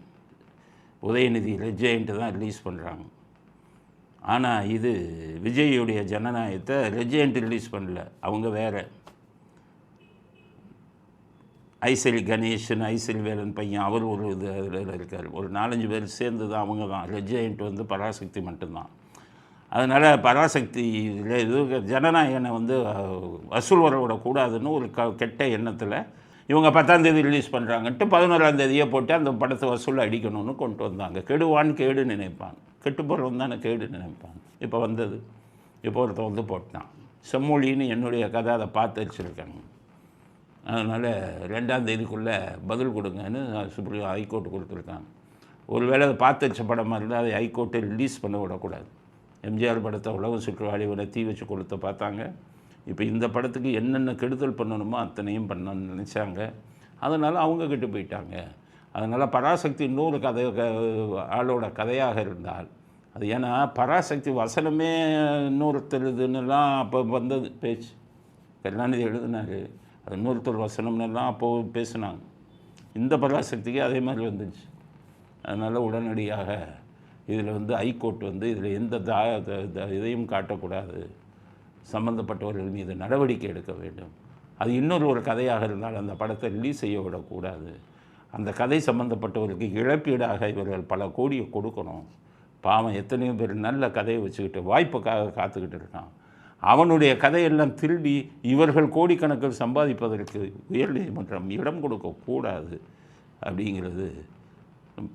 உதயநிதி ரெஜெயண்ட்டு தான் ரிலீஸ் பண்ணுறாங்க. ஆனால் இது விஜயுடைய ஜனநாயகத்தை ரெஜெயண்ட் ரிலீஸ் பண்ணல, அவங்க வேறு. ஐசரி கணேஷன், ஐசரி வேலன் பையன், அவர் ஒரு இதில் இருக்கார். ஒரு 4-5 பேர் சேர்ந்து தான் அவங்க தான். ரெஜெயண்ட் வந்து பராசக்தி மட்டும்தான். அதனால் பராசக்தி இது ஜனநாயகனை வந்து வசூல் வர விடக்கூடாதுன்னு ஒரு கெட்ட எண்ணத்தில் இவங்க 10ஆம் தேதி ரிலீஸ் பண்ணுறாங்கன்ட்டு 11ஆம் தேதியே போட்டு அந்த படத்தை வசூல் அடிக்கணும்னு கொண்டு வந்தாங்க. கெடுவான்னு கேடு நினைப்பாங்க, கெட்டு போகிறவன் தானே கேடு நினைப்பாங்க. இப்போ வந்தது, இப்போ ஒருத்தன் வந்து போட்டான். செம்மொழின்னு என்னுடைய கதை, அதை பார்த்து வச்சுருக்காங்க. அதனால் 2ஆம் தேதிக்குள்ளே பதில் கொடுங்கன்னு சுப்ரீம் ஹைகோர்ட்டு கொடுத்துருக்காங்க. ஒருவேளை அதை பார்த்து வச்ச படமாக இருந்தால் அதை ஹைகோர்ட்டை ரிலீஸ் பண்ண விடக்கூடாது. எம்ஜிஆர் படத்தை உலக சுற்றுவாளிவனை தீ வச்சு கொடுத்து பார்த்தாங்க. இப்போ இந்த படத்துக்கு என்னென்ன கெடுதல் பண்ணணுமோ அத்தனையும் பண்ணணும்னு நினச்சாங்க. அதனால் அவங்க கெட்டு போயிட்டாங்க. அதனால் பராசக்தி இன்னொரு ஆளோட கதையாக இருந்தால் அது, ஏன்னா பராசக்தி வசனமே இன்னொருத்தர் இதுன்னெல்லாம் அப்போ வந்தது பேச்சு. கருணாநிதி எழுதினார், அது இன்னொருத்தர் வசனம்னெல்லாம் அப்போது பேசினாங்க. இந்த பராசக்திக்கு அதே மாதிரி வந்துச்சு. அதனால் உடனடியாக இதில் வந்து ஹைகோர்ட் வந்து இதில் எந்த இதையும் காட்டக்கூடாது, சம்பந்தப்பட்டவர்கள் மீது நடவடிக்கை எடுக்க வேண்டும். அது இன்னொரு கதையாக இருந்தால் அந்த படத்தை ரிலீஸ் செய்ய விடக்கூடாது. அந்த கதை சம்பந்தப்பட்டவருக்கு இழப்பீடாக இவர்கள் பல கோடியை கொடுக்கணும். பாவம் எத்தனையோ பேர் நல்ல கதையை வச்சுக்கிட்டு வாய்ப்புக்காக காத்துக்கிட்டு இருக்கான். அவனுடைய கதையெல்லாம் திருடி இவர்கள் கோடிக்கணக்கில் சம்பாதிப்பதற்கு உயர்நீதிமன்றம் இடம் கொடுக்கக்கூடாது அப்படிங்கிறது.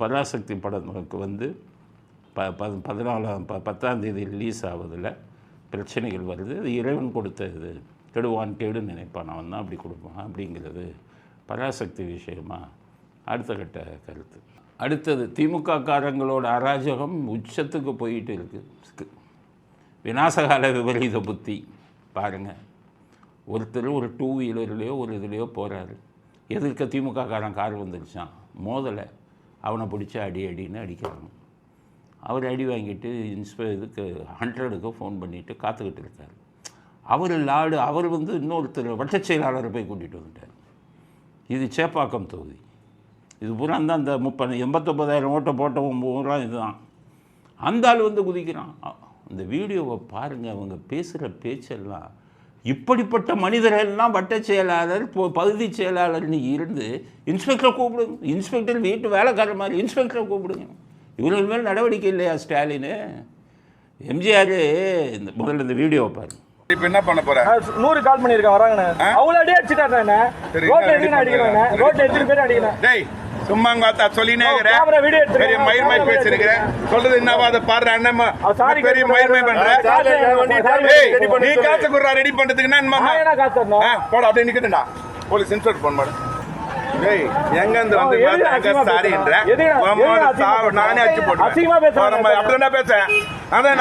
பராசக்தி படத்துக்கு வந்து 10ஆம் தேதி ரிலீஸ் ஆவதில் பிரச்சனைகள் வருது. அது இறைவன் கொடுத்த இது, கெடுவான் கேடு நினைப்பான், அவன் தான் அப்படி கொடுப்பான் அப்படிங்கிறது பராசக்தி விஷயமா அடுத்த கட்ட கருத்து. அடுத்தது திமுக காரங்களோட அராஜகம் உச்சத்துக்கு போயிட்டு இருக்குது. விநாசகால விபரீத புத்தி பாருங்கள். ஒருத்தர் ஒரு 2 வீலர்லேயோ ஒரு இதுலேயோ போகிறாரு, எதிர்க்க திமுக காரன் கார் வந்துருச்சான், மோதலை அவனை பிடிச்சி அடின்னு அடிக்கிறாங்க. அவர் அடி வாங்கிட்டு இதுக்கு 100க்கு ஃபோன் பண்ணிவிட்டு காத்துக்கிட்டு இருக்கார். அவர் வந்து இன்னொருத்தர் வட்டச் செயலாளரை போய் கூட்டிகிட்டு வந்துட்டார். இது சேப்பாக்கம் தொகுதி. இது பூரா தான் அந்த 89,000 ஓட்டை போட்டவன் பூரா இதுதான். அந்த ஆள் வந்து குதிக்கிறான். அந்த வீடியோவை பாருங்கள். அவங்க பேசுகிற பேச்செல்லாம் இப்படிப்பட்ட மனிதர்கள்லாம் வட்டச் செயலாளர் பகுதி செயலாளர்னு இருந்து இன்ஸ்பெக்டரை கூப்பிடுங்க, இன்ஸ்பெக்டர் வீட்டு வேலைக்காரர் மாதிரி இன்ஸ்பெக்டரை கூப்பிடுங்க. இவர்கள் மேல் நடவடிக்கை இல்லையா ஸ்டாலின்? எம்ஜிஆர் முதல்ல இந்த வீடியோவை பாருங்க. இப்ப என்ன பண்ண போற? 100 கால் பண்ணிருக்கேன் வராங்கண்ணே. அவ்வளவு அடி அடிச்சிட்டாங்க என்ன? ரோட்ல எதுக்கு அடிக்கறானே? ரோட்ல எத்தனை பேர் அடிக்கறானே? டேய் சும்மா காத்தா சொல்லினே இருக்கற. பெரிய மயிர்மை பேசிருக்கற. சொல்றது என்னவா அத பாரு அண்ணம்மா. பெரிய மயிர்மை பண்ற. டேய் நீ காத்து குறா ரெடி பண்றதுக்கு என்னம்மா? நான் என்ன காத்துறணும்? போட அப்படியே நிக்கடா. போலீஸ் இன்ஸ்பெக்டர் போன் பண்ணு. டேய் எங்க இருந்து வந்து பாத்தா சாரின்ற. நானே அடிச்சு போடுறேன். அசிங்கமா பேசுறேன். அப்படிதானே பேசுறேன்.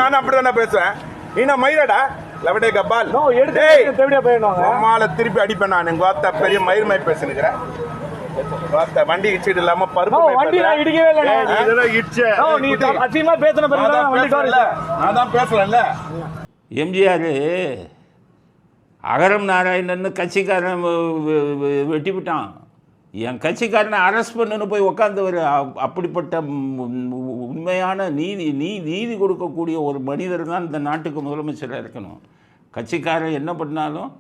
நானும் அப்படிதானே பேசுறேன். நீனா மயிரடா லவடே கபால். நோ எடுத்து தேடியா போய்னோங்க. அம்மால திருப்பி அடிப்பேன் நான். எங்க வாத்த பெரிய மயிர்மை பேசுறேன். வாத்த வண்டி இடிச்சிட்டு இல்லாம பருப்பு வண்டி நான் இடிக்கவே இல்ல. இதெல்லாம் இடிச்ச. நீ அசிங்கமா பேசுன பிறகு தான் வண்டி கார்ல. நான் தான் பேசுறேன்ல. எம்ஜிஆர் அகரம் நாராயணன் கட்சிக்காரன் வெட்டி விட்டான். என் கட்சிக்காரனை அரெஸ்ட் பண்ணுன்னு போய் உட்காந்தவர். அப்படிப்பட்ட உண்மையான நீதி கொடுக்கக்கூடிய ஒரு மனிதர் தான் இந்த நாட்டுக்கு முதலமைச்சராக இருக்கணும். கட்சிக்காரன் என்ன பண்ணாலும்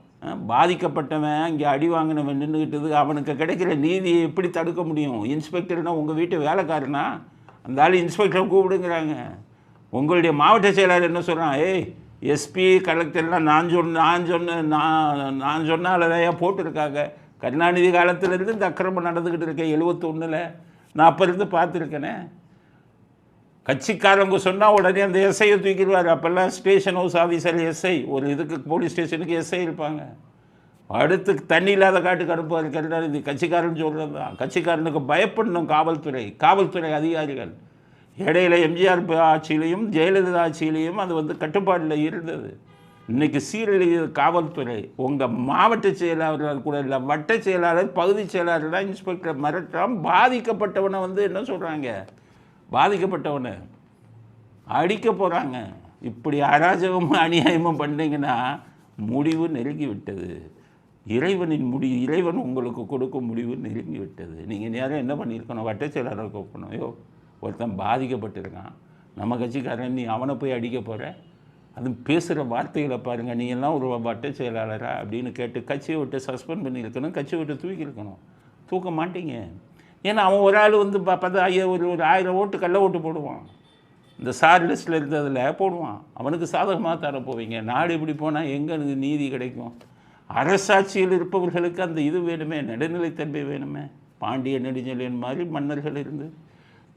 பாதிக்கப்பட்டவன் இங்கே அடி வாங்கினவன் நின்றுக்கிட்டது அவனுக்கு கிடைக்கிற நீதியை எப்படி தடுக்க முடியும்? இன்ஸ்பெக்டர்னா உங்கள் வீட்டு வேலைக்காரனா? அந்த ஆள் இன்ஸ்பெக்டரை கூப்பிடுங்கிறாங்க. உங்களுடைய மாவட்ட செயலாளர் என்ன சொல்கிறான்? எஸ்பி கலெக்டர்லாம் நான் சொன்னால் தான் போட்டிருக்காங்க. கருணாநிதி காலத்திலேருந்து இந்த அக்கிரமம் நடந்துக்கிட்டு இருக்கேன். 71 நான் அப்போ இருந்து பார்த்துருக்கேனே. கட்சிக்காரங்க சொன்னால் உடனே அந்த எஸ்ஐயை தூக்கிடுவார். அப்போல்லாம் ஸ்டேஷன் ஹவுஸ் ஆஃபீஸர் எஸ்ஐ, ஒரு இதுக்கு போலீஸ் ஸ்டேஷனுக்கு எஸ்ஐ இருப்பாங்க. அடுத்து தண்ணி இல்லாத காட்டுக்கு அனுப்புவார் கருணாநிதி. கட்சிக்காரன் சொல்கிறது தான். கட்சிக்காரனுக்கு பயப்படணும் காவல்துறை அதிகாரிகள். இடையில எம்ஜிஆர் ஆட்சியிலையும் ஜெயலலிதா ஆட்சியிலையும் அது வந்து கட்டுப்பாட்டில் இருந்தது. இன்றைக்கி சீரழிவு காவல்துறை. உங்கள் மாவட்ட செயலாளர் கூட இல்லை, வட்ட செயலாளர் பகுதி செயலாளர் தான் இன்ஸ்பெக்டர் மிரட்டான். பாதிக்கப்பட்டவனை வந்து என்ன சொல்கிறாங்க? பாதிக்கப்பட்டவனை அடிக்க போகிறாங்க. இப்படி அராஜகமும் அநியாயமும் பண்ணிங்கன்னா முடிவு நெருங்கி விட்டது. இறைவன் உங்களுக்கு கொடுக்கும் முடிவு நெருங்கி விட்டது. நீங்கள் நேரம் என்ன பண்ணியிருக்கணும்? வட்ட செயலாளர் கூப்பிடணும். ஒருத்தன் பாதிக்கப்பட்டிருக்கான், நம்ம கட்சிக்காரன், நீ அவனை போய் அடிக்க போகிற? அது பேசுகிற வார்த்தைகளை பாருங்கள். நீ எல்லாம் ஒரு வட்ட செயலாளரா அப்படின்னு கேட்டு கட்சியை விட்டு சஸ்பெண்ட் பண்ணியிருக்கணும், கட்சியை விட்டு தூக்கியிருக்கணும். தூக்க மாட்டீங்க. ஏன்னா அவன் ஒரு ஆள் வந்து ஒரு 1000 ஓட்டு கள்ள ஓட்டு போடுவான். இந்த சார் லிஸ்ட்டில் இருந்ததில் போடுவான். அவனுக்கு சாதகமாக தர போவீங்க. நாடு இப்படி போனால் எங்கே நீதி கிடைக்கும்? அரசாட்சியில் இருப்பவர்களுக்கு அந்த இது வேணுமே, நடுநிலைத்தன்மை வேணுமே. பாண்டிய நெடுஞ்செழியன் மாதிரி மன்னர்கள் இருந்து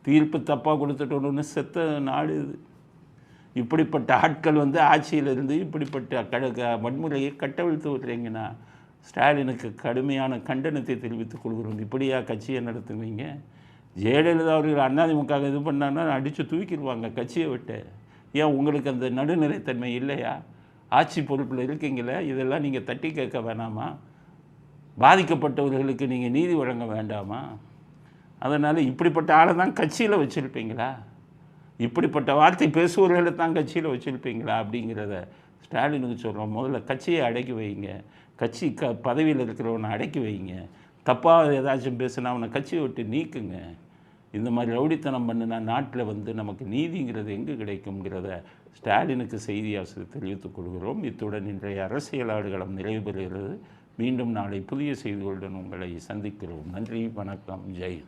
தீர்ப்பு தப்பாக கொடுத்துட்டோன்னு செத்த நாடு இது. இப்படிப்பட்ட ஆட்கள் வந்து ஆட்சியில் இருந்து இப்படிப்பட்ட வன்முறையை கட்டவிழ்த்து விடுறீங்கன்னா ஸ்டாலினுக்கு கடுமையான கண்டனத்தை தெரிவித்துக் கொள்கிறோம். இப்படியா கட்சியை நடத்துவீங்க? ஜெயலலிதா அவர்கள் அதிமுக இது பண்ணான்னா அடித்து தூக்கிடுவாங்க கட்சியை விட்டு. ஏன் உங்களுக்கு அந்த நடுநிலைத்தன்மை இல்லையா? ஆட்சி பொறுப்பில் இருக்கீங்களே, இதெல்லாம் நீங்கள் தட்டி கேட்க வேணாமா? பாதிக்கப்பட்டவர்களுக்கு நீங்கள் நீதி வழங்க வேண்டாமா? அதனால் இப்படிப்பட்ட ஆளை தான் கட்சியில் வச்சுருப்பீங்களா? இப்படிப்பட்ட வார்த்தை பேசுபவர்களை தான் கட்சியில் வச்சுருப்பீங்களா அப்படிங்கிறத ஸ்டாலினுக்கு சொல்கிறோம். முதல்ல கட்சியை அடக்கி வைங்க. கட்சி பதவியில் இருக்கிறவனை அடக்கி வைங்க. தப்பாக ஏதாச்சும் பேசுனா அவனை கட்சியை விட்டு நீக்குங்க. இந்த மாதிரி ரவுடித்தனம் பண்ணினா நாட்டில் வந்து நமக்கு நீதிங்கிறது எங்கே கிடைக்குங்கிறத ஸ்டாலினுக்கு செய்தியாசிரியர் தெரிவித்துக் கொள்கிறோம். இத்துடன் இன்றைய அரசியல் ஆடுகளம் நிறைவு பெறுகிறது. மீண்டும் நாளை புதிய செய்திகளுடன் உங்களை சந்திக்கிறோம். நன்றி, வணக்கம், ஜெய்.